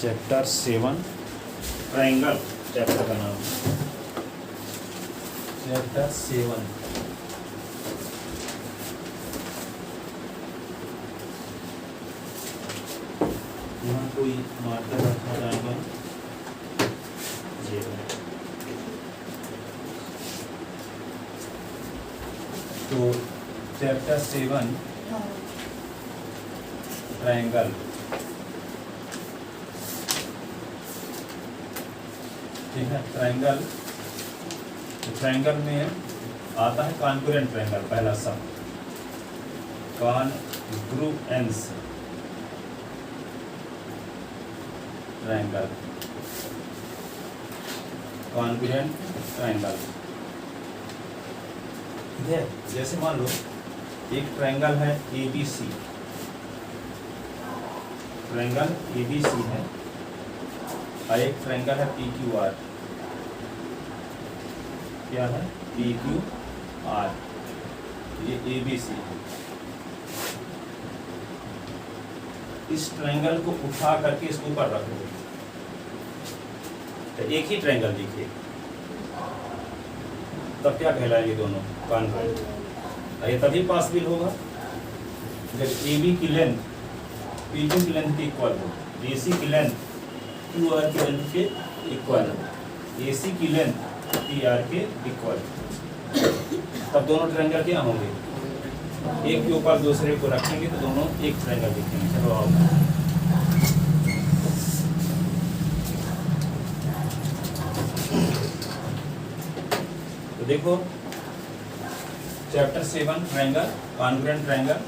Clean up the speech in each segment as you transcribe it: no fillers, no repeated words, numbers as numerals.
Chapter 7 triangle chapter का नाम chapter 7। यहाँ कोई मार्कर रखा जाएगा ये तो चैप्टर 7 ट्रायंगल। ठीक है, ट्रायंगल। ट्रायंगल में आता है कॉन्ग्रुएंट ट्रायंगल, पहला शब्द कॉन्ग्रुएंस ट्रायंगल, कॉन्ग्रुएंट ट्रायंगल। ठीक है, जैसे मान लो एक ट्रायंगल है ABC, ट्रायंगल ABC है और एक ट्रायंगल है PQR। क्या है? PQR। ये ABC है। इस ट्रायंगल को उठा करके इसके ऊपर रख दो तो एक ही ट्रायंगल दिखे, तब क्या कहलाएंगे दोनों? कॉन्ग्रुएंट। ये तभी पॉसिबल होगा जब AB की लेंथ PQ की लेंथ के इक्वल हो, AC की लेंथ QR की लेंथ के इक्वल हो, AC की लेंथ PR के इक्वल, तब दोनों ट्रायंगल क्या होंगे? एक के ऊपर दूसरे को रखेंगे तो दोनों एक ट्रायंगल दिखेंगे। चलो आओ, तो देखो चैप्टर 7 ट्रायंगल, कॉन्ग्रुएंट ट्रायंगल।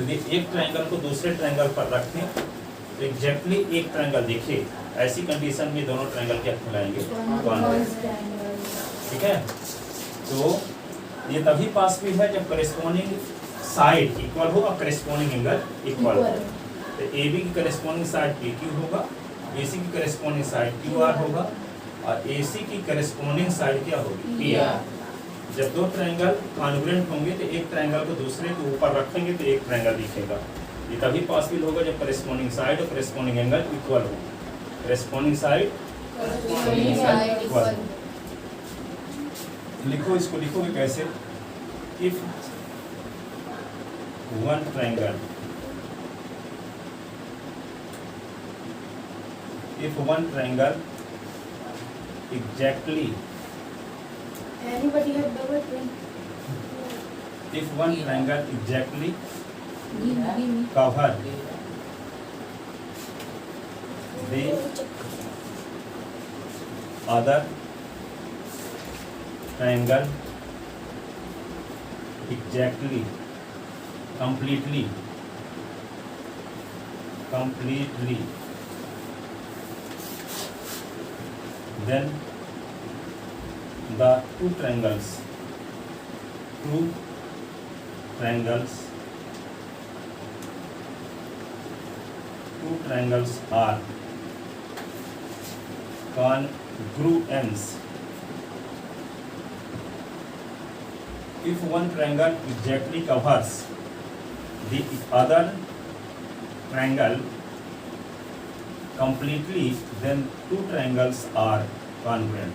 यदि एक ट्रायंगल को दूसरे ट्रायंगल पर रखें तो एग्जैक्टली एक ट्रायंगल दिखे, ऐसी कंडीशन में दोनों ट्रायंगल क्या कहलाएंगे? कॉन्ग्रुएंट। ठीक है, तो ये तभी पॉसिबल है जब करेस्पॉन्डिंग साइड इक्वल हो और करेस्पॉन्डिंग एंगल इक्वल हो। तो AB की करेस्पॉन्डिंग साइड PQ होगा, AC की करेस्पॉन्डिंग साइड QR होगा और AC की करेस्पॉन्डिंग साइड क्या होगी? PR। जब दो ट्रायंगल कॉन्ग्रुएंट होंगे तो एक ट्रायंगल को दूसरे के ऊपर रखेंगे तो एक ट्रायंगल दिखेगा। ये तभी पॉसिबल होगा जब करेस्पॉन्डिंग साइड और करेस्पॉन्डिंग एंगल इक्वल हो। Corresponding side equal. लिखो, इसको लिखोगे कैसे? If one triangle, if one triangle exactly, anybody have double twin? if one triangle exactly cover the other triangle exactly, completely, then the two triangles are congruent. If one triangle exactly covers the other triangle completely, then two triangles are congruent.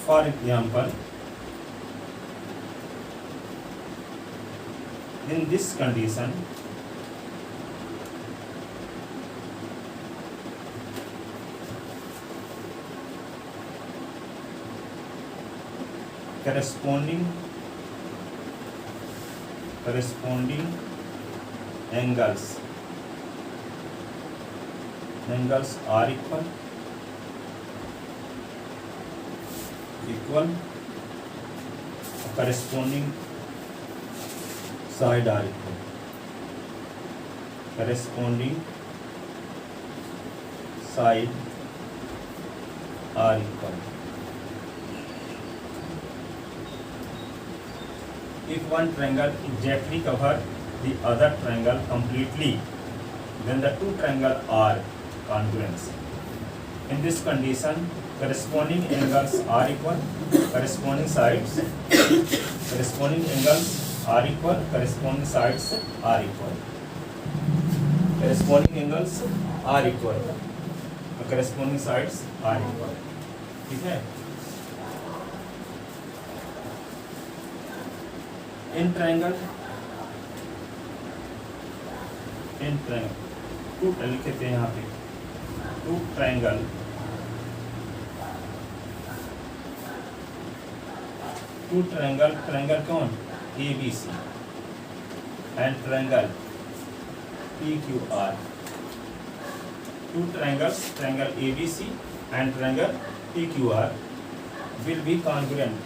For example, in this condition, corresponding angles are equal, corresponding side are equal, corresponding side are equal. If one triangle exactly cover the other triangle completely, then the two triangles are congruent. In this condition, corresponding angles are equal, corresponding sides, corresponding angles are equal, corresponding sides are equal. Corresponding angles are equal, corresponding sides are equal, ठीक है। इन triangle two लिखते हैं यहाँ पे, two triangle triangle कौन, ABC and triangle PQR, two triangle ABC and triangle PQR will be congruent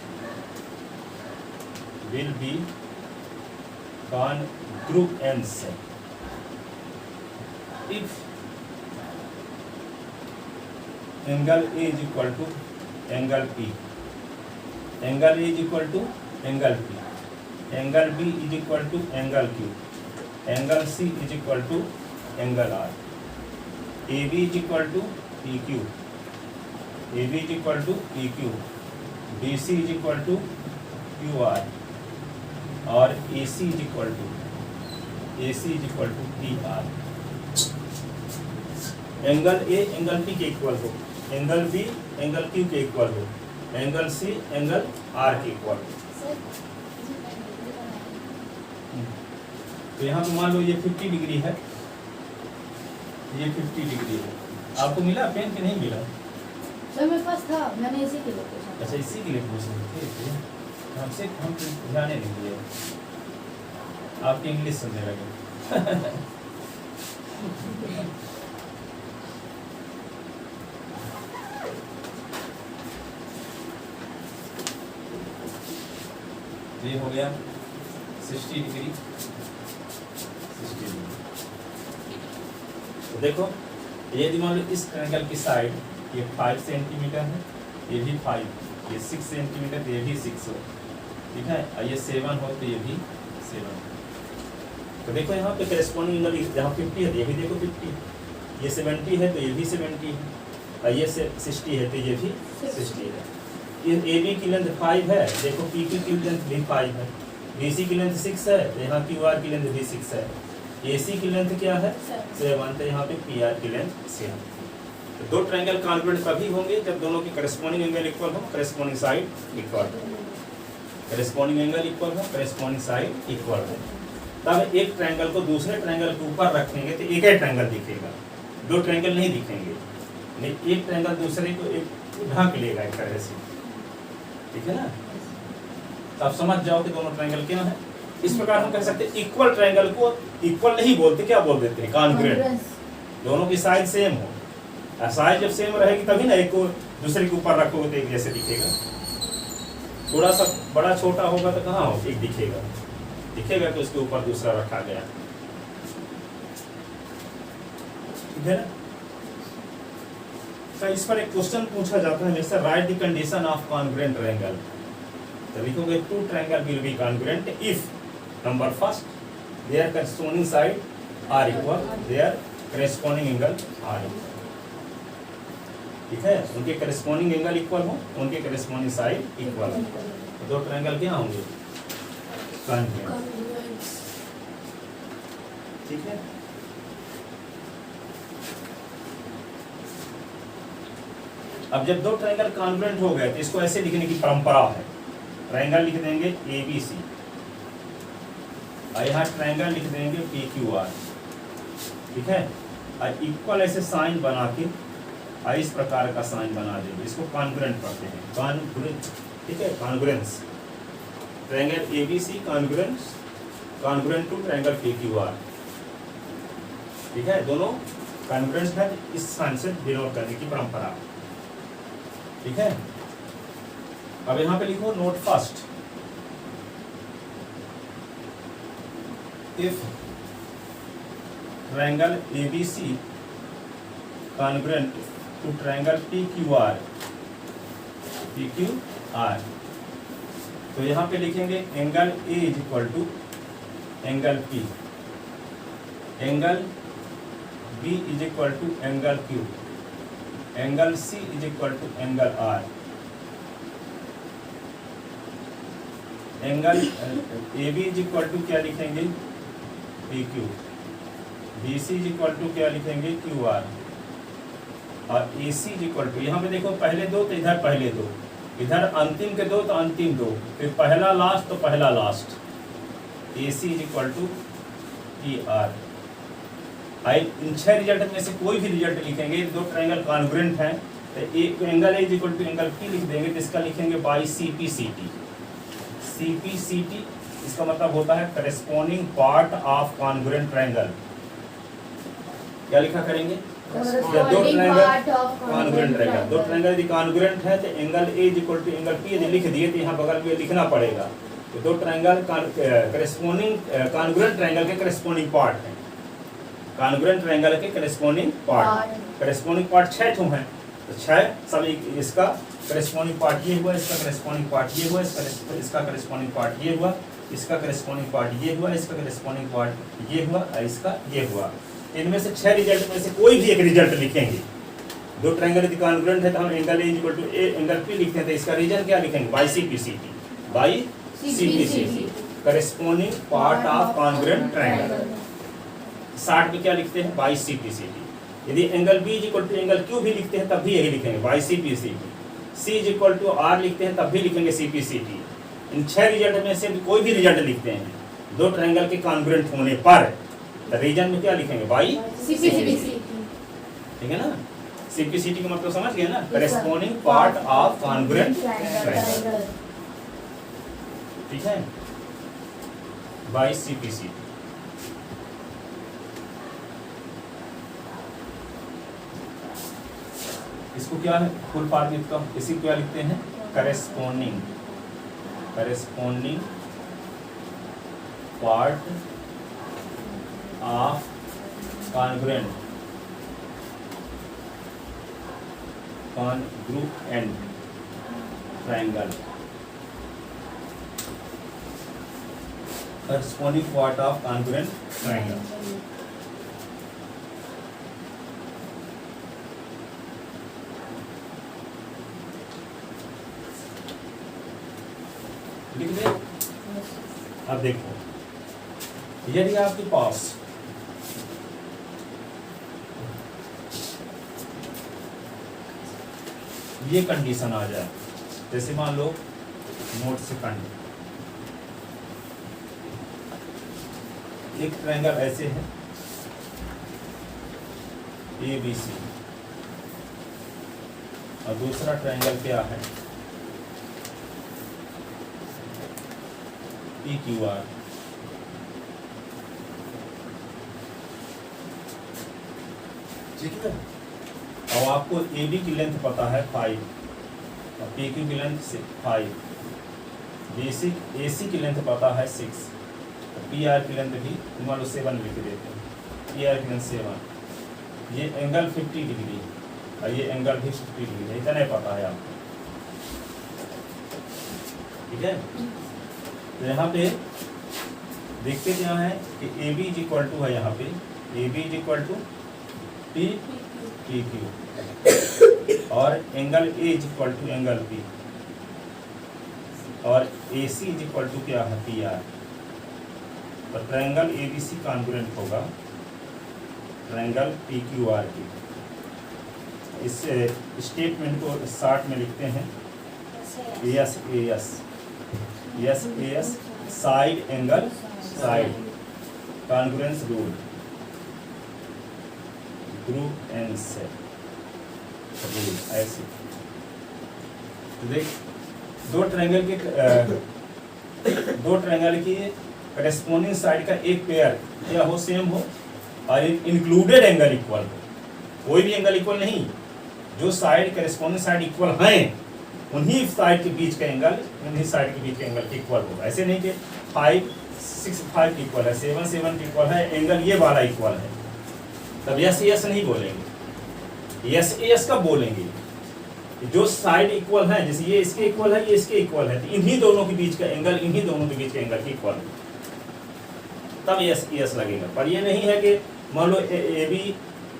if angle A is equal to angle P, angle A is equal to angle P, angle B is equal to angle Q, angle C is equal to angle R, AB is equal to PQ, AB is equal to PQ, BC is equal to QR और AC is equal to PR। Angle A angle P के equal हो, angle B angle Q के equal हो, angle C angle R के equal हो। तो यहाँ पे मान लो ये 50 डिग्री है, ये 50 डिग्री है। आपको मिला पेन कि नहीं मिला? सर मेरे पास था, मैंने इसी के लिए पूछा। अच्छा इसी के लिए पूछ रहे थे, हमसे हम ध्यान नहीं दिए, आपकी इंग्लिश सुनने लगे। ये हो गया 60 डिग्री। तो देखो यदि मान लो इस ट्रायंगल की साइड ये 5 सेंटीमीटर है, ये भी 5, ये 6 सेंटीमीटर, ये भी 6 हो, ठीक है, और ये 7 हो तो ये भी 7। तो देखो यहाँ पे करेस्पॉन्डिंग एंगल यहाँ 50 है, ये भी देखो 50, ये 70 है तो ये भी 70 है, और ये 60 है तो ये भी 60 है। ये AB की लेंथ 5 है, देखो PQ की लेंथ भी 5 है, BC की लेंथ 6 है, यहाँ QR की लेंथ भी 6 है, AC की लेंथ क्या है 7, तो यहाँ पे PR की लेंथ 7। तो दो ट्रायंगल कॉन्ग्रुएंट तभी होंगे जब दोनों की करेस्पॉन्डिंग एंगल इक्वल हो, करेस्पॉन्डिंग साइड इक्वल हो, करेस्पॉन्डिंग एंगल इक्वल हो, करेस्पॉन्डिंग साइड इक्वल हो। तब एक ट्रायंगल को दूसरे ट्रायंगल के ऊपर रखेंगे तो एक ही ट्रायंगल दिखेगा, दो ट्रायंगल नहीं दिखेंगे, नहीं एक ट्रायंगल दूसरे को एक ढक लेगा एक तरह से, ठीक है ना। तो आप समझ जाओ कि दोनों ट्रायंगल क्या है। इस प्रकार हम कह सकते हैं इक्वल ट्रायंगल को इक्वल नहीं बोलते, क्या बोल देते हैं, कॉन्ग्रुएंट। दोनों की साइज सेम हो, साइज जब सेम रहेगी तभी ना एक को दूसरे के ऊपर रखोगे तो एक जैसे दिखेगा। थोड़ा सा बड़ा छोटा होगा तो कहाँ हो एक दिखेगा, दिखेगा कि उसके ऊपर दूसरा रखा गया, ठीक है ना। तो इस पर एक क्वेश्चन पूछा जाता है, जैसे write the condition of congruent triangle. तो लिखोगे two triangle will be congruent if number first their corresponding side are equal, their corresponding angle are equal, ठीक है, उनके करेस्पॉन्डिंग एंगल इक्वल हो, उनके करेस्पॉन्डिंग साइड इक्वल हो, तो दो ट्रायंगल क्या होंगे, कॉन्ग्रुएंट, ठीक है। अब जब दो ट्रायंगल कॉन्ग्रुएंट हो गए तो इसको ऐसे लिखने की परंपरा है, ट्रायंगल लिख देंगे ABC और यहाँ ट्रायंगल लिख देंगे PQR, ठीक है, और इक्वल ऐसे साइन बना के और इस प्रकार का साइन बना देंगे, इसको कॉन्ग्रुएंट कहते हैं, कॉन्ग्रुएंट, ठीक है, congruence. Triangle ABC congruent to triangle PQR, ठीक है, दोनों कॉन्ग्रुएंट है, इस साइन से डिनोट करने की परंपरा, ठीक है। अब यहाँ पे लिखो note first, if triangle ABC congruent to triangle PQR, तो यहाँ पे लिखेंगे angle A is equal to angle P, angle B is equal to angle Q, angle C is equal to angle R, angle AB is equal to क्या लिखेंगे PQ, B C is equal to क्या लिखेंगे Q R, और A C is equal to, यहाँ पे देखो पहले दो तो इधर पहले दो, इधर अंतिम के दो तो अंतिम दो, फिर पहला लास्ट तो पहला last, A C is equal to P R. इन 6 रिजल्ट में से कोई भी रिजल्ट लिखेंगे, दो ट्रायंगल कॉन्ग्रुएंट हैं तो एक angle is equal to angle P लिख देंगे, तो इसका लिखेंगे by C P C T. C P C T इसका मतलब होता है corresponding part of congruent triangle. क्या लिखा करेंगे? दो ट्रायंगल कॉन्ग्रुएंट ट्रायंगल, दो ट्रायंगल यदि कॉन्ग्रुएंट है तो angle A is equal to angle P यदि लिख दिए तो यहाँ बगल में लिखना पड़ेगा। तो दो ट्रायंगल करेस्पॉन्डिंग कॉन्ग्रुएंट ट्रायंगल के करेस्पॉन्डिंग पार्ट हैं, कॉन्ग्रुएंट ट्रायंगल के करेस्पॉन्डिंग पार्ट, करेस्पॉन्डिंग पार्ट 6 ठो हैं, तो 6 सब इसका करेस्पॉन्डिंग पार्ट ये हुआ, इसका करेस्पॉन्डिंग पार्ट ये हुआ, इसका करेस्पॉन्डिंग पार्ट ये हुआ, इसका करेस्पॉन्डिंग पार्ट ये हुआ, इसका करेस्पॉन्डिंग पार्ट ये हुआ और इसका ये हुआ। इनमें से 6 रिजल्ट में से कोई भी एक रिजल्ट लिखेंगे। दो ट्रायंगल यदि कॉन्ग्रुएंट है तो हम angle A equal to A angle P लिखते हैं, तो इसका रीजन क्या लिखेंगे? By C P C T, by C P C T, corresponding part of congruent triangle. 60 में क्या लिखते हैं? By C P C T. यदि angle B is equal to angle Q भी लिखते हैं तब भी यही लिखेंगे, by C P C T. C is equal to R लिखते हैं तब भी लिखेंगे सी पी सी टी। इन 6 रिजल्ट में से कोई भी रिजल्ट लिखते हैं दो ट्रायंगल के कॉन्ग्रुएंट होने पर, तो रीजन में क्या लिखेंगे? By C P C T. ठीक है ना? सी पी सी टी का मतलब समझ गए ना? Corresponding part of congruent triangle. ठीक है, by C P C T. इसको क्या है फुल फॉर्म इसका, इसी को क्या लिखते हैं? Corresponding, corresponding part of congruent triangle, corresponding part of congruent triangle। लिख दे। अब देखो, यदि आपके पास ये कंडीशन आ जाए, जैसे मान लो नोट सेकंड, एक ट्रायंगल ऐसे है ए बी सी, और दूसरा ट्रायंगल क्या है? P Q are. ठीक है, अब आपको ए बी की लेंथ पता है 5 और पी क्यू की लेंथ 5, बेसिक ए सी की लेंथ पता है 6, पी आर की लेंथ भी मान लो 7 लिख देते हैं, पी आर की लेंथ 7, ये एंगल 50 डिग्री और ये एंगल भी 50 डिग्री है, इतना पता है आपको। ठीक है, तो यहाँ पे देखते क्या है कि A B is equal to है, यहाँ पे A B is equal to P P Q और angle A is equal to angle P और A C is equal to क्या है? P R. तो triangle A B C congruent होगा triangle P Q R की। इस statement को short में लिखते हैं S A S, S A S, side angle side, congruence rule, group and set rule. ऐसे तो देख, दो ट्रायंगल की करेस्पॉन्डिंग साइड का एक पेयर या हो सेम हो और इंक्लूडेड एंगल इक्वल हो, कोई भी एंगल इक्वल नहीं, जो साइड करेस्पॉन्डिंग साइड इक्वल हैं उन्हीं साइड के बीच का एंगल उन्हीं साइड के बीच के एंगल इक्वल हो। ऐसे नहीं कि 5 6 5 इक्वल है, 7 7 इक्वल है, एंगल ये वाला इक्वल है, तब यस यस नहीं बोलेंगे। यस यस कब बोलेंगे? जो साइड इक्वल है, जैसे ये इसके इक्वल है, ये इसके इक्वल है, तो इन्हीं दोनों के बीच का एंगल इन्हीं दोनों के बीच के एंगल इक्वल है, तब यस यस लगेगा। पर ये नहीं है कि मान लो ए बी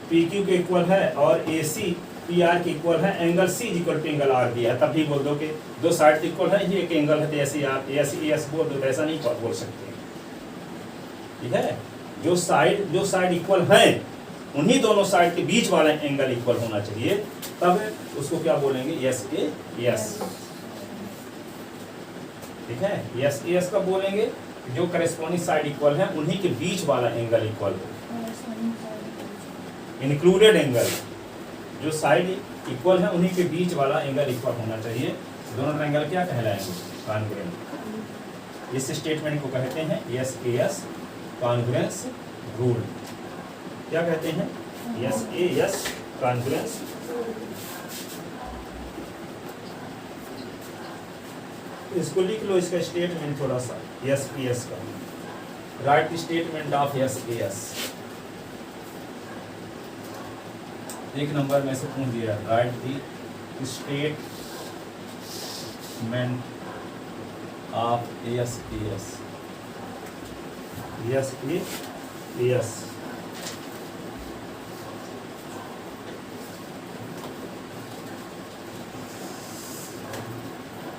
पी क्यू के इक्वल है और ए सी पी आर के इक्वल है, angle C equal to angle R दिया है, तब भी बोल दो कि दो साइड इक्वल है, ये एक एंगल है, तो ऐसे आप एस बोल दो, ऐसा नहीं बोल सकते। ठीक है, जो साइड इक्वल है उन्हीं दोनों साइड के बीच वाला एंगल इक्वल होना चाहिए, तब उसको क्या बोलेंगे, यस ए यस। ठीक है, यस ए यस कब बोलेंगे, जो करेस्पॉन्डिंग साइड इक्वल है उन्हीं के बीच वाला एंगल इक्वल हो, इंक्लूडेड एंगल, जो साइड इक्वल है उन्हीं के बीच वाला एंगल इक्वल होना चाहिए। दोनों ट्रायंगल क्या कहलाएंगे, कॉन्ग्रुएंट। इस स्टेटमेंट को कहते हैं yes A S congruence rule. क्या कहते हैं, यस ए यस कॉन्ग्रुएंस। इसको लिख लो, इसका स्टेटमेंट थोड़ा सा, यस ए यस का। Right statement of yes A yes. एक नंबर में से पूछ दिया, right the statement of yes A yes. Yes A yes.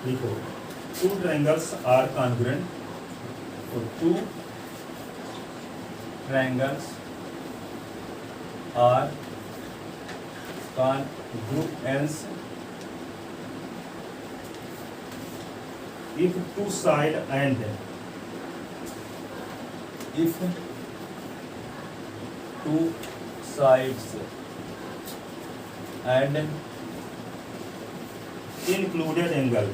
लिखो, two triangles are congruent, so two triangles are congruent if two sides and if two sides and included angle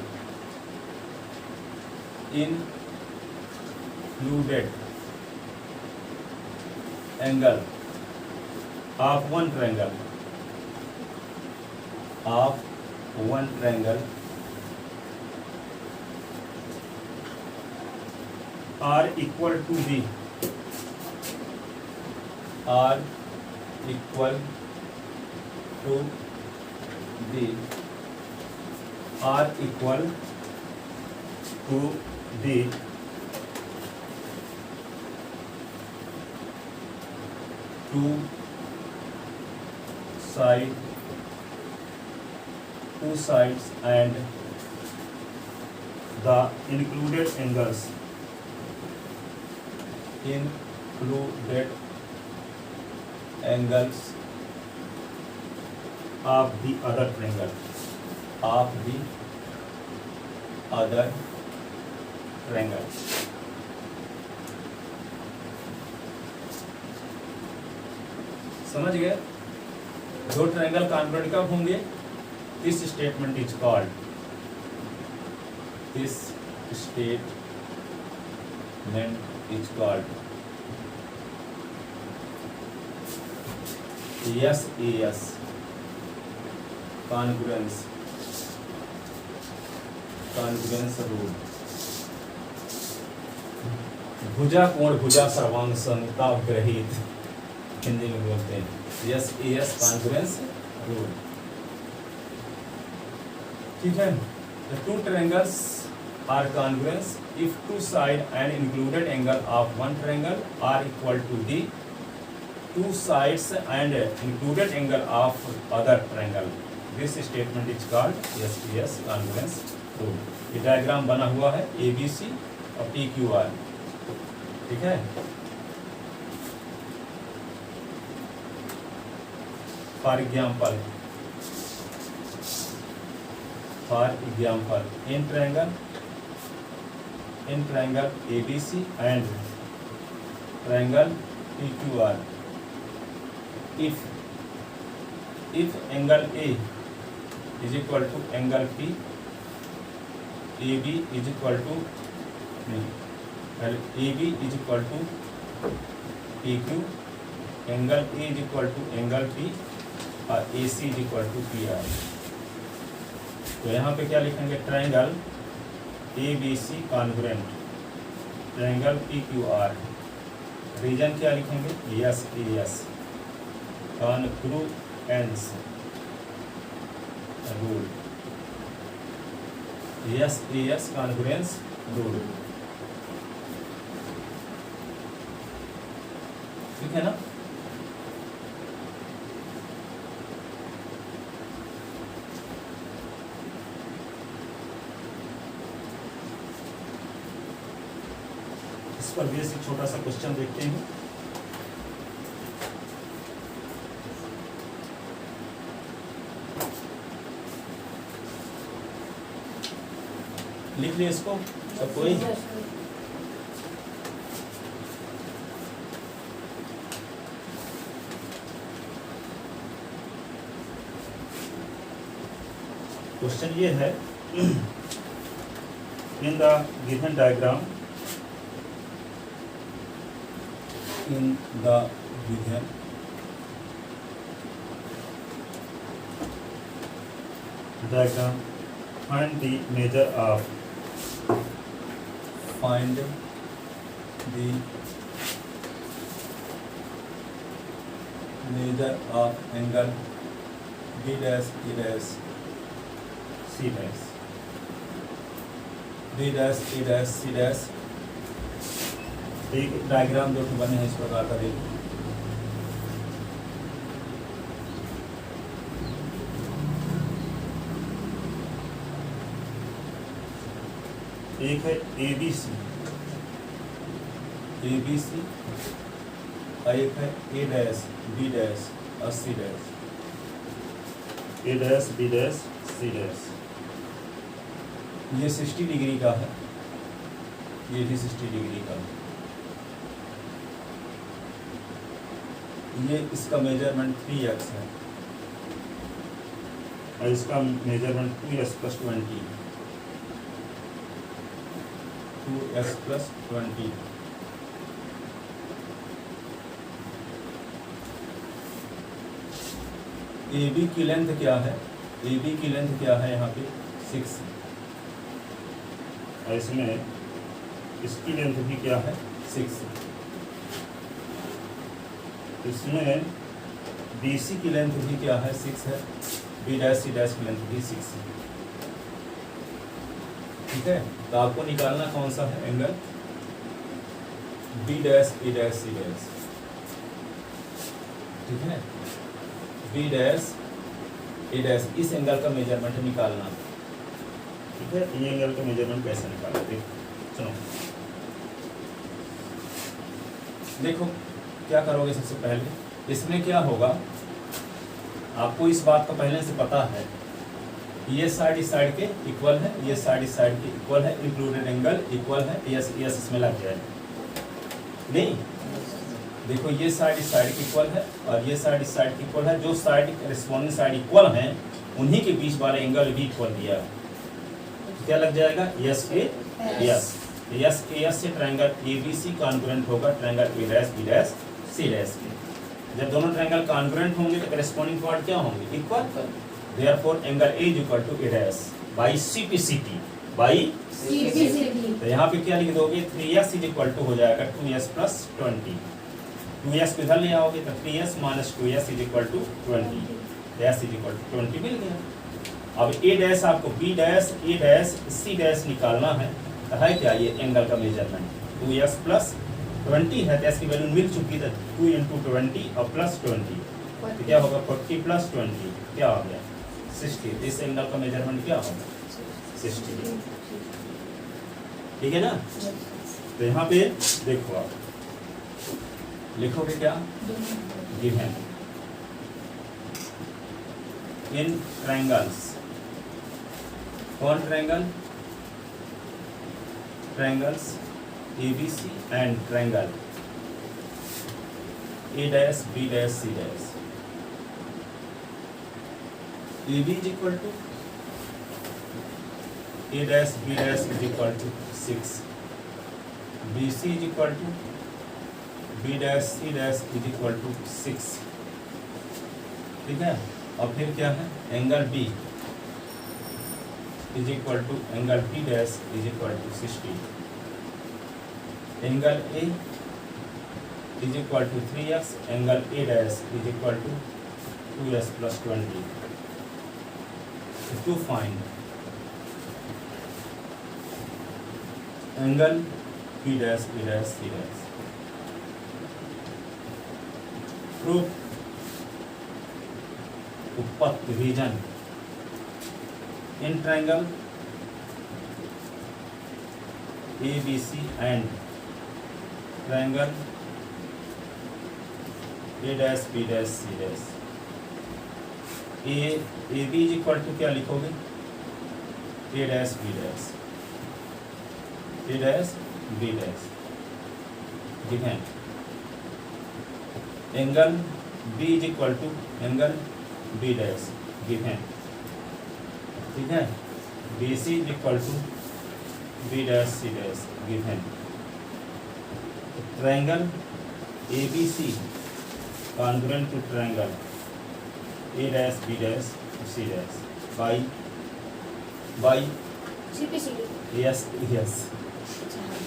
of one triangle are equal to the are equal to the two sides and the included angles of the other triangle समझ गए। दो triangle congruent कब होंगे, this statement is called yes A S congruence rule. भुजा कोण भुजा सर्वांग समता ग्रहित, हिंदी में बोलते हैं yes A S congruence rule. ठीक है, the two triangles are congruent if two side and included angle of one triangle are equal to the two sides and included angle of other triangle. This statement is called yes yes congruence rule. ये diagram बना हुआ है ABC और PQR। ठीक है, for example in triangle ABC and triangle PQR, if angle A is equal to angle P, AB is equal to PQ, angle A is equal to angle P और AC is equal to PR। तो यहाँ पे क्या लिखेंगे, triangle ABC congruent, triangle PQR, reason क्या लिखेंगे, S A S congruence rule, S A S congruence rule. ठीक है ना। इस पर बेसिक छोटा सा क्वेश्चन देखते हैं। लिख लिया इसको सब कोई। क्वेश्चन ये है, in the given diagram, in the given diagram find the measure of angle B dash E dash C dash, B dash E dash C dash। एक डायग्राम जो बने हैं इस प्रकार का देखो, एक है ABC और एक है A डैश B डैश और C dash, A dash B dash C dash. ये 60 डिग्री का है, ये भी 60 डिग्री का है। ये इसका मेजरमेंट 3x है और इसका मेजरमेंट 2x + 20, 2x + 20। AB की लेंथ क्या है? AB की लेंथ क्या है यहाँ पे? 6। और इसमें इसकी लेंथ भी क्या है? 6। इसमें BC की लेंथ भी क्या है? 6 है। B डैश C डैश की लेंथ भी 6 है। ठीक है, तो आपको निकालना कौन सा है angle? B dash E dash C dash. ठीक है, B डैश E डैश, इस एंगल का मेजरमेंट निकालना। ठीक है, ये एंगल का मेजरमेंट कैसे निकाला? देखो, सुनो, देखो क्या करोगे। सबसे पहले इसमें क्या होगा, आपको इस बात का पहले से पता है, ये साइड इस साइड के इक्वल है, ये साइड इस साइड के इक्वल है, इंक्लूडेड एंगल इक्वल है। यस यस इसमें लग जाए नहीं। देखो ये साइड इस साइड के इक्वल है और ये साइड इस साइड के इक्वल है। जो साइड करेस्पॉन्डिंग साइड इक्वल हैं उन्हीं के बीच वाला एंगल भी इक्वल दिया है। क्या लग जाएगा? यस के यस, यस के यस से ट्रायंगल ABC कॉन्ग्रुएंट होगा triangle A dash B dash C dash के। जब दोनों ट्रायंगल कॉन्ग्रुएंट होंगे तो करेस्पॉन्डिंग पार्ट क्या होंगे? Equal. Therefore angle A = A dash by CPCT by CPCT। तो यहाँ पे क्या लिख दोगे? 3x = हो जाएगा 2s + 20। 2s को इधर ले आओगे तो 3s - 2s = 20, s = 20 मिल गया। अब A डैश आपको B dash A dash C dash निकालना है तो है क्या? ये एंगल का मेजरमेंट 2s + 20 है, तो s की वैल्यू मिल चुकी है। 2 × 20 और +20 तो क्या होगा? 40 + 20 क्या हो गया? 60। इस एंगल का मेजरमेंट क्या होगा? 60। ठीक है ना? तो यहाँ पे देखो, आप लिखोगे क्या? गिवन इन ट्रायंगल्स, कौन triangle? Triangles ABC and triangle A dash B dash C dash. AB = A dash B dash = 6, BC = B dash C dash = 6। ठीक है, और फिर क्या है? Angle B = angle P dash = 60। Angle A = 3x, angle A dash = 2s + 20। To find angle P dash B dash C dash, proof उत्पत्ति reason in triangle ABC and triangle A dash B dash C dash. AB = क्या लिखोगे? A dash B dash. A dash B dash given angle B is equal to angle B dash given, ठीक है, B C is equal to B dash C dash given, triangle A B C congruent to triangle A dash B dash C dash by CPCD S S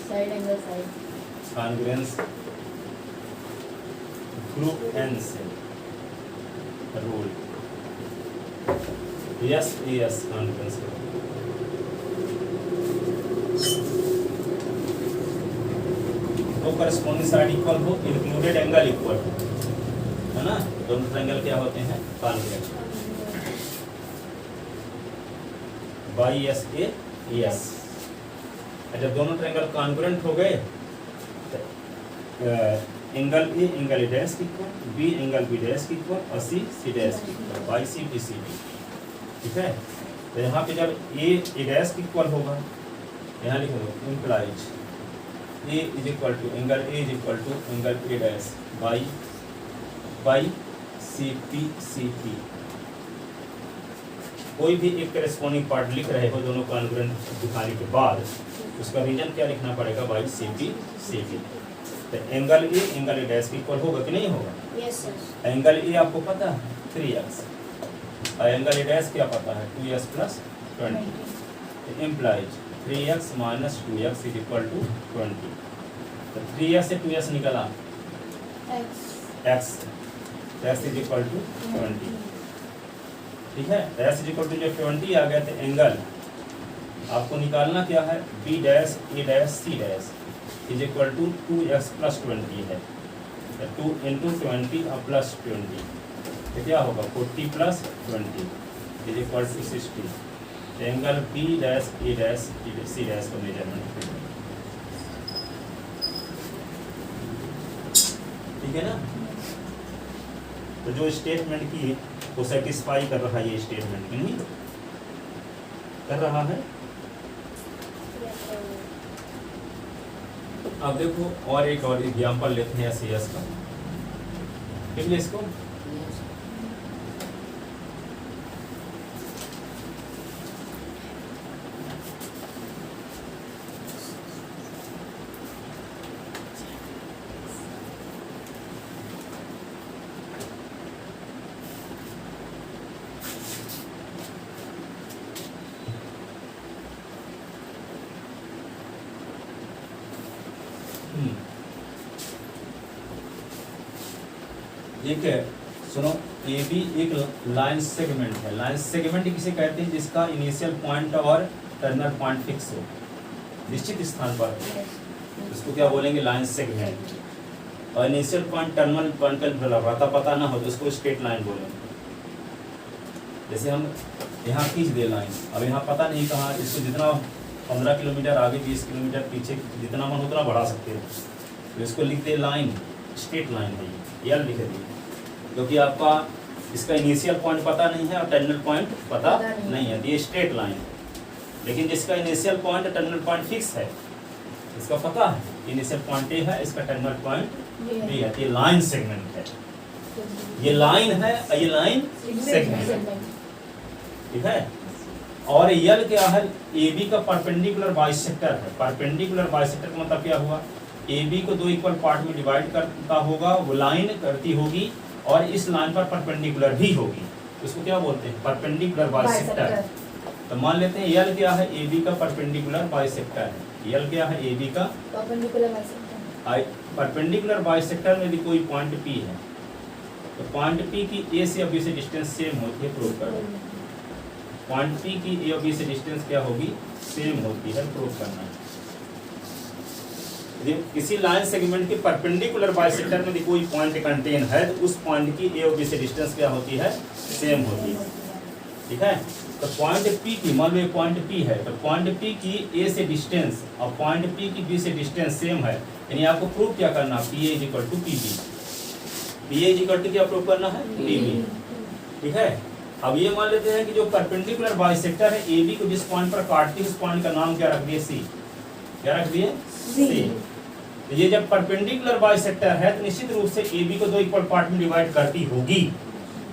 side angle side congruence group N से rule yes yes congruence तो corresponding side equal हो, included angle equal हो, है ना, दोनों triangle क्या होते हैं congruent by S A S. जब दोनों ट्रायंगल कॉन्ग्रुएंट हो गए angle A angle A dash equal, B angle B dash equal और C C dash equal by C B C D, ठीक है। तो यहाँ पे जब ए डैश इक्वल होगा, यहाँ लिख दो implies A is equal to angle A is equal to angle A dash by C P. कोई भी एक करेस्पॉन्डिंग पार्ट लिख रहे हो दोनों कॉन्ग्रुएंट दिखाने के बाद उसका रीजन क्या लिखना पड़ेगा बाई सी पी। तो एंगल ए डैश इक्वल होगा कि नहीं होगा? Yes sir. एंगल ए आपको पता है 3x और एंगल ए डैश क्या पता है 2s plus 20, implies 3x minus 2x is equal to 20। तो 3s से 2s निकला x इज इक्वल टू 20, ठीक है। s इज इक्वल टू जब 20 आ गया तो एंगल आपको निकालना क्या है b dash a dash c dash is equal to 2x plus 20 है, तो 2 इंटू 20 और प्लस 20 तो क्या होगा 40 plus 20 is equal to 60। Angle b dash a dash c dash का मेजरमेंट, ठीक है ना। तो जो स्टेटमेंट की वो सेटिस्फाई कर रहा है ये स्टेटमेंट की नहीं कर रहा है। अब देखो और एक और एग्जाम्पल लेते हैं एस का, ठीक है। इसको एक है, सुनो, ए बी एक लाइन सेगमेंट है। लाइन सेगमेंट किसे कहते हैं? जिसका इनिशियल पॉइंट और टर्मिनल पॉइंट फिक्स हो निश्चित स्थान पर, इसको क्या बोलेंगे? Line segment. और इनिशियल पॉइंट टर्मिनल पॉइंट का पता ना हो तो उसको स्ट्रेट लाइन बोलेंगे। जैसे हम यहाँ खींच दे लाइन, अब यहाँ पता नहीं कहाँ, इसको जितना 15 किलोमीटर आगे 20 किलोमीटर पीछे जितना मन उतना बढ़ा सकते हैं, तो इसको लिख दे लाइन, स्ट्रेट लाइन है ये, यल लिख दिए, क्योंकि आपका इसका इनिशियल पॉइंट पता नहीं है और टर्मिनल पॉइंट पता नहीं है, ये स्ट्रेट लाइन है। लेकिन जिसका initial point terminal point fix है, इसका पता है इनिशियल पॉइंट ए है, इसका टर्मिनल पॉइंट बी है, ये लाइन सेगमेंट है। ये लाइन है और ये लाइन सेगमेंट है, ठीक है। और यल क्या है? ए बी का परपेंडिकुलर बाइसेक्टर है। परपेंडिकुलर बाइसेक्टर का मतलब क्या हुआ? ए बी को दो इक्वल पार्ट में डिवाइड करता होगा, वो लाइन करती होगी और इस लाइन पर परपेंडिकुलर भी होगी, उसको क्या बोलते हैं? Perpendicular bisector. तो मान लेते हैं यल क्या है? ए बी का परपेंडिकुलर बाइसेक्टर है। यल क्या है? ए बी का परपेंडिकुलर बाइसेक्टर। परपेंडिकुलर बाइसेक्टर में भी कोई पॉइंट पी है, तो पॉइंट पी की ए से बी से डिस्टेंस सेम होती है, प्रूव करो। पॉइंट पी की ए और बी से डिस्टेंस क्या होगी? सेम होती है, प्रूव करना है। किसी लाइन सेगमेंट के परपेंडिकुलर बाइसेक्टर में यदि कोई पॉइंट कंटेन है तो उस पॉइंट की ए और बी से डिस्टेंस क्या होती है? सेम होती है, ठीक है। तो पॉइंट पी की, मान लो पॉइंट पी है, तो पॉइंट पी की ए से डिस्टेंस और पॉइंट पी की बी से डिस्टेंस सेम है, यानी आपको प्रूव क्या करना? P A is equal to P B. P A is equal to क्या प्रूव करना है? पी बी, ठीक है। अब ये मान लेते हैं कि जो परपेंडिकुलर बाइसेक्टर है ए बी को जिस पॉइंट पर काटती है उस पॉइंट का नाम क्या रख दिए? सी। क्या रख दिए, सी। तो ये जब परपेंडिकुलर बाइसेक्टर है तो निश्चित रूप से ए बी को दो इक्वल पार्ट में डिवाइड करती होगी।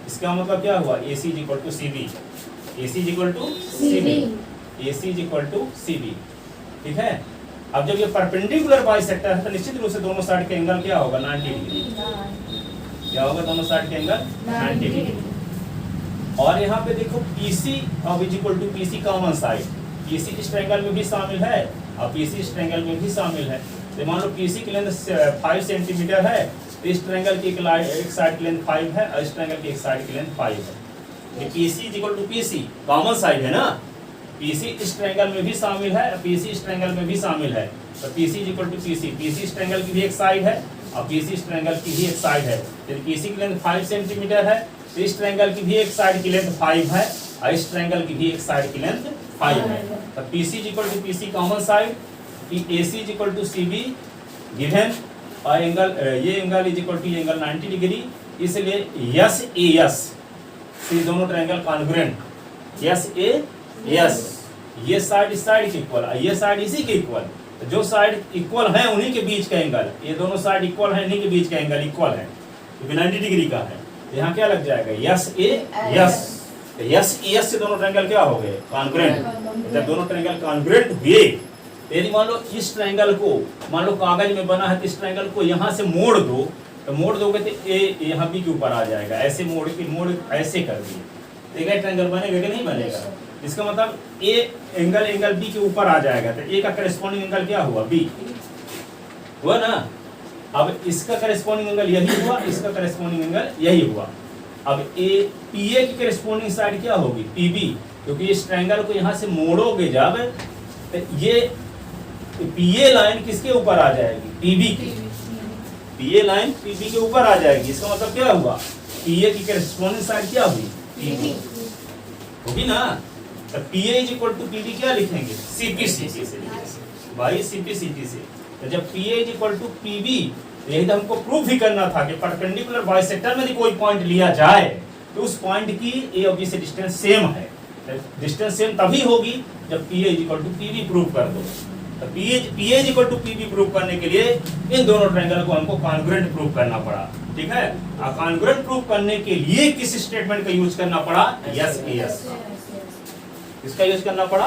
इसका मतलब क्या हुआ, A C is equal to C B, A C is equal to C B, A C is equal to C B. ठीक है, अब जब ये परपेंडिकुलर बाइसेक्टर है तो निश्चित रूप से दोनों साइड के एंगल क्या होगा, 90 डिग्री। क्या होगा, दोनों साइड के एंगल 90 डिग्री। और यहाँ पे देखो PC अब is equal to PC common side, PC इस ट्रायंगल में भी शामिल है और PC इस ट्रायंगल में भी शामिल है। तो मान लो PC की लेंथ 5 सेंटीमीटर है, तो इस ट्रायंगल की एक साइड की लेंथ 5 है और इस ट्रायंगल की एक साइड की लेंथ 5 है। ये PC is equal to PC common side है ना, PC इस ट्रायंगल में भी शामिल है, PC इस ट्रायंगल में भी शामिल है। तो PC is equal to PC, PC इस ट्रायंगल की भी एक साइड है और PC इस ट्रायंगल की भी एक साइड है। यदि PC की लेंथ 5 सेंटीमीटर है तो इस ट्रायंगल की भी एक साइड की लेंथ 5 है और इस ट्रायंगल की भी एक साइड की लेंथ 5 है। तो PC is equal to PC common side, AC is equal to CB given और एंगल ये एंगल इज इक्वल टू ये एंगल 90 डिग्री। इसलिए SAS ये दोनों ट्रायंगल कॉन्ग्रुएंट, SAS ये साइड इस साइड के इक्वल, ये साइड इसी के इक्वल। जो साइड इक्वल है उन्हीं के बीच का एंगल, ये दोनों साइड इक्वल है, इन्हीं के बीच का एंगल इक्वल है, क्योंकि 90 डिग्री का है। यहाँ क्या लग जाएगा, SAS से दोनों ट्रायंगल क्या हो गए, कॉन्ग्रुएंट। जब दोनों ट्रायंगल कॉन्ग्रुएंट हुए, यदि मान लो इस ट्रायंगल को, मान लो कागज में बना है तो इस ट्रायंगल को यहाँ से मोड़ दो, तो मोड़ दोगे तो ए यहाँ बी के ऊपर आ जाएगा। ऐसे मोड़ ऐसे कर दिए, एक ट्रायंगल बनेगा कि नहीं बनेगा। इसका मतलब ए एंगल बी के ऊपर आ जाएगा, तो ए का करेस्पॉन्डिंग एंगल क्या हुआ, बी हुआ ना। अब इसका करेस्पॉन्डिंग एंगल यही हुआ, इसका करेस्पॉन्डिंग एंगल यही हुआ। अब PA की करेस्पॉन्डिंग साइड क्या होगी, PB, क्योंकि इस ट्रायंगल को यहाँ से मोड़ोगे जब, तो ये PA लाइन किसके ऊपर आ जाएगी, PB की। PA लाइन PB के ऊपर आ जाएगी। इसका मतलब क्या हुआ, PA की करेस्पॉन्डिंग साइड क्या हुई, PB होगी ना। तो PA is equal to PB क्या लिखेंगे, CPC से भाई, CPCT से। तो जब PA is equal to PB, यही तो हमको प्रूफ ही करना था कि परपेंडिकुलर बाइसेक्टर में यदि कोई पॉइंट लिया जाए तो उस पॉइंट की A और B से डिस्टेंस सेम है। डिस्टेंस सेम तभी होगी जब PA is equal to PB prove कर दो। तो PA is equal to PB prove करने के लिए इन दोनों ट्रायंगल को हमको कॉन्ग्रुएंट प्रूव करना पड़ा। ठीक है, और कॉन्ग्रुएंट प्रूव करने के लिए किस स्टेटमेंट का यूज करना पड़ा, SAS। किसका यूज करना पड़ा,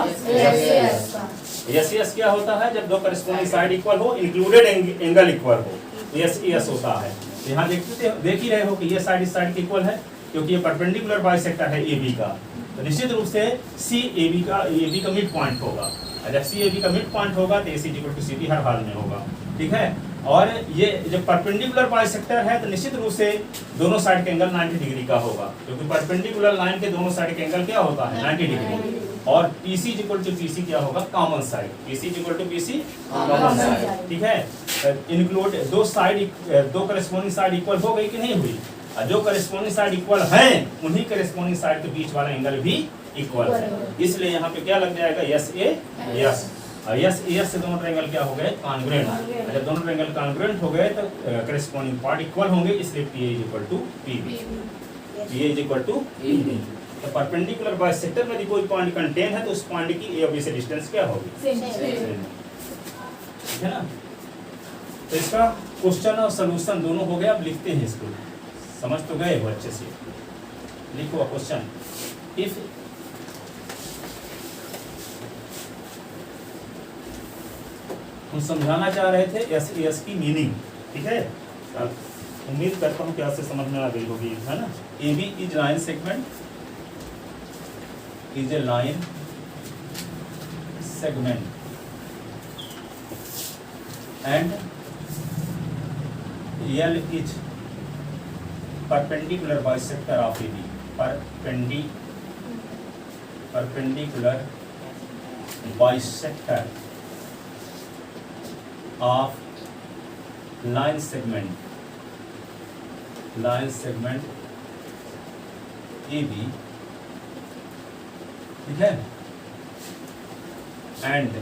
SAS क्या होता है, जब दो करेस्पॉन्डिंग साइड इक्वल हो, इंक्लूडेड एंगल इक्वल हो, SAS होता है। यहाँ देख ही रहे हो कि ये साइड इस साइड के इक्वल है, क्योंकि ये परपेंडिकुलर बाइसेक्टर है AB का। तो निश्चित रूप से AB का मिड पॉइंट होगा, और जब AB का मिड पॉइंट होगा तो AC इक्वल टू CB हर हाल में होगा। ठीक है, और ये जब परपेंडिकुलर बाइसेक्टर है तो निश्चित रूप से दोनों साइड के एंगल 90 डिग्री का होगा, क्योंकि परपेंडिकुलर लाइन के दोनों साइड के एंगल क्या होता है, 90 डिग्री। और PC इक्वल टू PC क्या होगा, common side, PC equal to PC common side. ठीक है, इंक्लूड दो साइड, दो करेस्पॉन्डिंग साइड इक्वल हो गई कि नहीं हुई, और जो करेस्पॉन्डिंग साइड इक्वल हैं उन्हीं करेस्पॉन्डिंग साइड के बीच वाला एंगल भी इक्वल है। इसलिए यहाँ पे क्या लग जाएगा, SAS। और SAS से दोनों ट्रायंगल क्या हो गए, कॉन्ग्रुएंट। जब दोनों ट्रायंगल कॉन्ग्रुएंट हो गए तो करेस्पॉन्डिंग पार्ट इक्वल होंगे, इसलिए PA is equal to PB, PA is equal to PB। तो परपेंडिकुलर बाइसेक्टर में यदि कोई पॉइंट कंटेन है तो उस पॉइंट की A और B से डिस्टेंस क्या होगी, सेम। ठीक है ना। तो इसका क्वेश्चन और सॉल्यूशन दोनों हो गया। अब लिखते हैं इसको, समझ तो गए हो अच्छे से। लिखो क्वेश्चन, इफ हम समझाना चाह रहे थे SAS की मीनिंग। ठीक है, उम्मीद करता हूँ कि आपसे समझ में आ गई होगी, है ना। AB is line segment, is a line segment and L is perpendicular bisector of AB, perpendicular bisector of line segment AB, ठीक है, and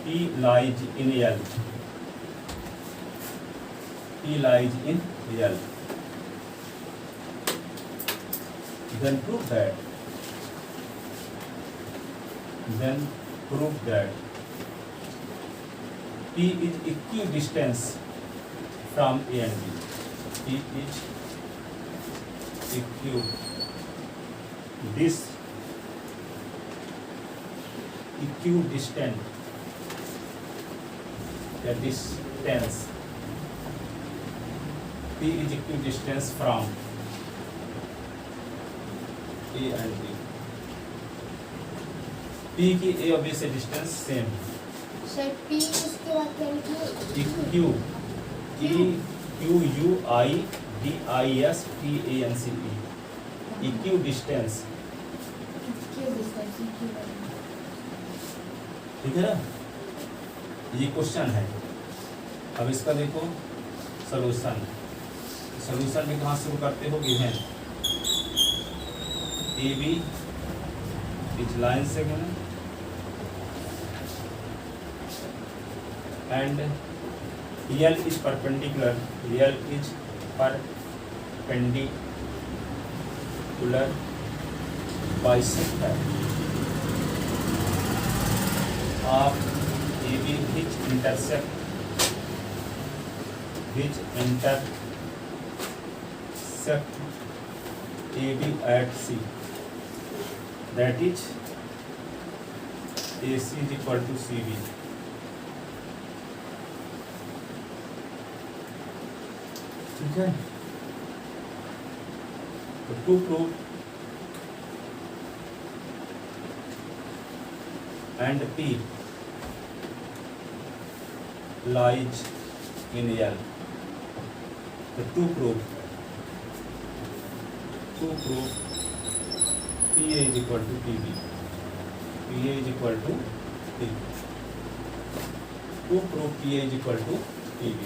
P lies in L, P lies in L, then prove that P is equidistant from A and B. P is equidistant, the distance. P is equidistant from A and B. P की A और B से distance same है. Sir P उसके बाद क्या लिखिए Q Q-U-I-D-I-S-T-A-N-C-E equidistance. क्यों distance क्यों ठीक है ना, ये क्वेश्चन है. अब इसका देखो सॉल्यूशन. सॉल्यूशन में कहाँ शुरू करते हो, given A B is line segment and L is perpendicular bisector of AB which intersect AB at C, that is AC is equal to CB. ठीक है, तो to prove and P lies in L. तो to prove PA is equal to PB. PA is equal to PB. To prove PA is equal to PB.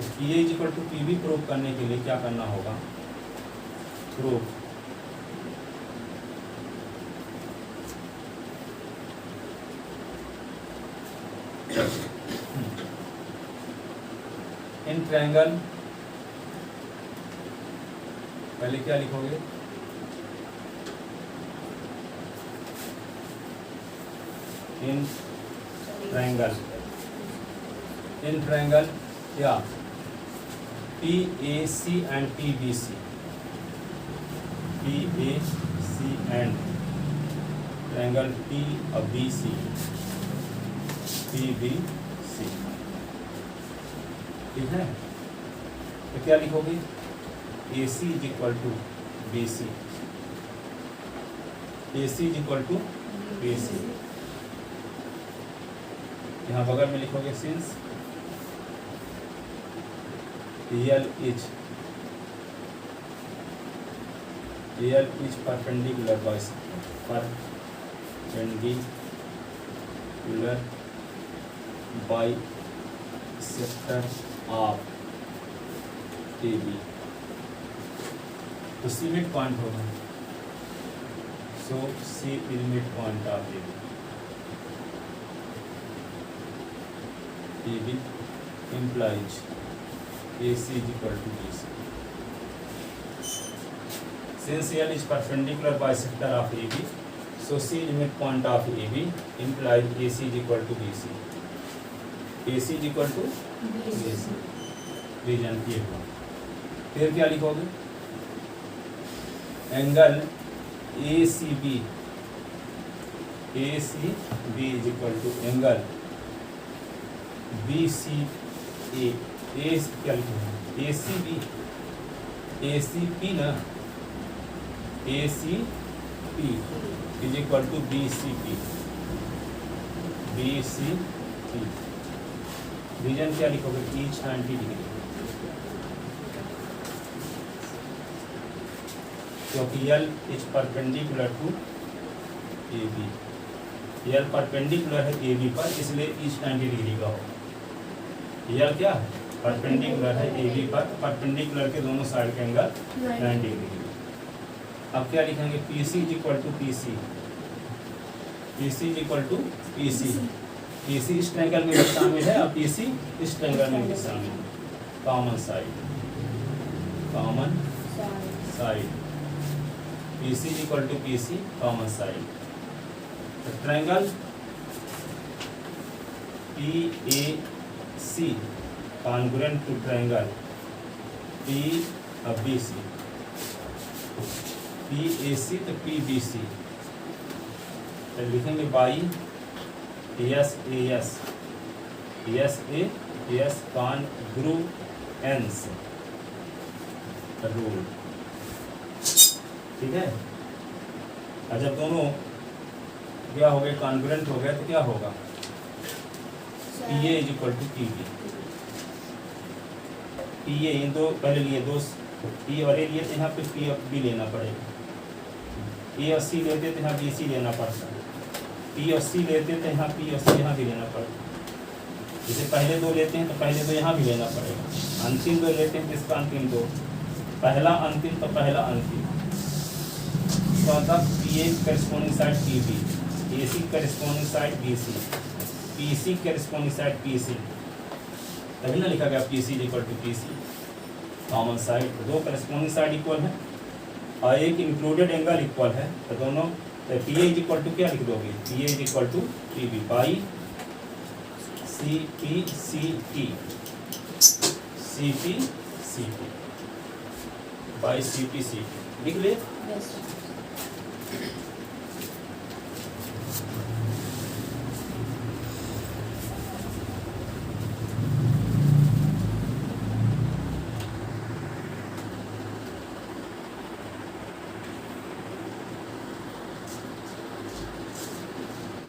तो PA is equal to PB prove करने के लिए क्या करना होगा, prove in triangle, पहले क्या लिखोगे, इन ट्रायंगल क्या PAC and PBC and triangle PBC ठीक है. तो क्या लिखोगे, AC is equal to BC, AC is equal to BC. यहाँ बगल में लिखोगे since L is perpendicular bisector of AB. तो C मिड पॉइंट होगा, सो C is mid point of AB implies AC is equal to BC. Since L is perpendicular bisector of AB, so C is midpoint of AB implies AC is equal to BC. AC is equal to BC. Reason ये हुआ. फिर क्या लिखोगे, angle ACB is equal to angle BCA. क्या लिखोगे, ACP ना, ACP is equal to BCP. Reason क्या लिखोगे, each 90 डिग्री, क्योंकि L is perpendicular to AB. L perpendicular है AB पर, इसलिए each 90 डिग्री का होगा. L क्या है, परपेंडिकुलर है AB पर, परपेंडिकुलर के दोनों साइड के एंगल 90 डिग्री. अब क्या लिखेंगे, PC is equal to PC इस ट्रायंगल में भी शामिल है, अब PC इस ट्रायंगल में भी शामिल है. Common side PC is equal to PC common side. Triangle PAC congruent to triangle PBC, PAC तो PBC तो लिखेंगे बाई SAS congruence रूल। ठीक है, और जब दोनों क्या हो गए कॉन्ग्रुएंट हो गया तो क्या होगा PA is equal to PB। PA इन दो पहले लिए दो P और A लिए तो यहाँ पे P और B लेना पड़ेगा। A और C लेते तो यहाँ BC लेना पड़ता है। P और C लेते तो यहाँ P और C यहाँ भी लेना पड़ता है। जैसे पहले दो लेते हैं तो पहले दो यहाँ भी लेना पड़ेगा। अंतिम दो लेते हैं तो इसका अंतिम दो, पहला अंतिम तो पहला अंतिम। इसका मतलब PA corresponding side PB, AC corresponding side BC, PC corresponding side PC। तभी ना लिखा गया PC is equal to PC। Common side दो करेस्पोंडिंग साइड इक्वल है और एक इंक्लूडेड एंगल इक्वल है तो दोनों PA इज इक्वल टू क्या लिख दोगे PA is equal to PB by CPCT CPCT by CPCT लिख ले। Yes.